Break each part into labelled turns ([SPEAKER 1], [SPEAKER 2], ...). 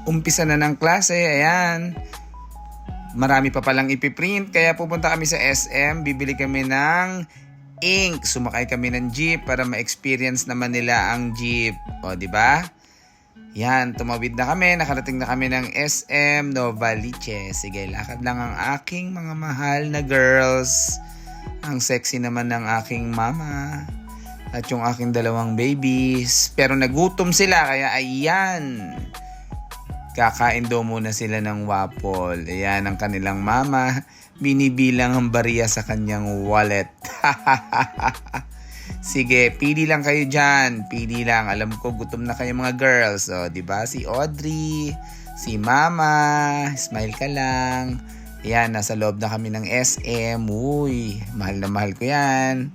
[SPEAKER 1] umpisa na ng klase, ayan. Marami pa palang ipiprint, kaya pupunta kami sa SM, bibili kami ng ink. Sumakay kami ng jeep para ma-experience naman nila ang jeep. O, di ba? Yan, tumawid na kami, nakarating na kami ng SM Novaliches. Sige, lakad lang ang aking mga mahal na girls. Ang sexy naman ng aking mama. At yung aking dalawang babies. Pero nagutom sila, kaya ayan. Kakain daw muna sila ng waffle. Ayan ang kanilang mama. Binibilang ang bariya sa kanyang wallet. Sige, pili lang kayo dyan. Pili lang. Alam ko, gutom na kayo mga girls. O, diba? Si Audrey, si Mama. Smile ka lang. Ayan, nasa loob na kami ng SM. Uy, mahal na mahal ko yan.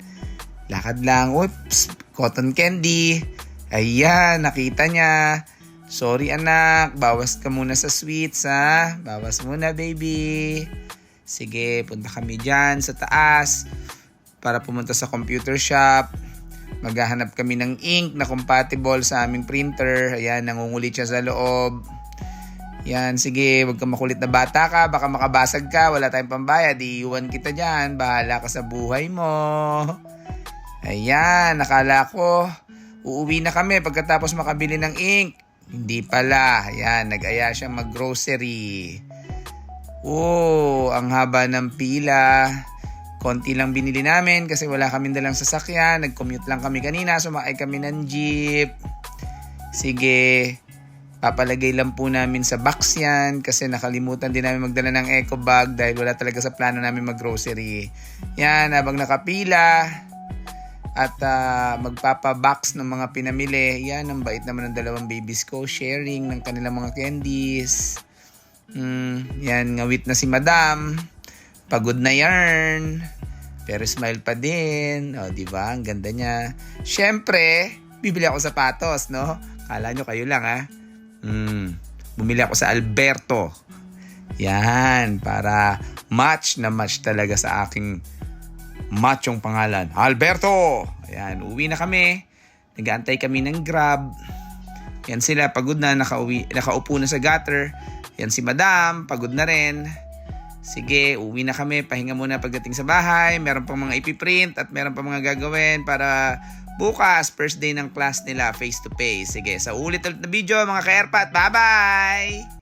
[SPEAKER 1] Lakad lang. Oops, cotton candy. Ayan, nakita niya. Sorry anak, bawas ka muna sa sweets ha. Bawas muna baby. Sige, punta kami dyan sa taas para pumunta sa computer shop. Maghahanap kami ng ink na compatible sa aming printer. Ayan, nangungulit siya sa loob. Yan, sige, wag ka makulit na bata ka. Baka makabasag ka, wala tayong pambayad. Iiwan kita dyan, bahala ka sa buhay mo. Ayan, nakala ko uuwi na kami pagkatapos makabili ng ink. Hindi pala. Ayan, nag-aya siya mag-grocery. Oh, ang haba ng pila. Konti lang binili namin kasi wala kaming dalang sasakyan. Nag-commute lang kami kanina. Sumakay kami ng jeep. Sige, papalagay lang po namin sa box yan kasi nakalimutan din namin magdala ng eco bag dahil wala talaga sa plano namin mag-grocery. Yan, habang nakapila at magpapabox ng mga pinamili. Yan, ang bait naman ng dalawang babies ko. Sharing ng kanilang mga candies. Yan, ngawit na si Madam. Pagod na yarn. Pero smile pa din. O, diba? Ang ganda niya. Siyempre, bibili ako sapatos, no? Kala nyo kayo lang, ha? Bumili ako sa Alberto. Yan, para match na match talaga sa aking machong pangalan. Alberto! Ayan, uwi na kami. Nag-aantay kami ng Grab. Yan sila, pagod na, nakaupo na sa gutter. Yan si Madam, pagod na rin. Sige, uwi na kami. Pahinga muna pagdating sa bahay. Meron pang mga ipiprint at meron pang mga gagawin para bukas, first day ng class nila, face to face. Sige, sa ulit na video mga ka-airpat. Bye-bye!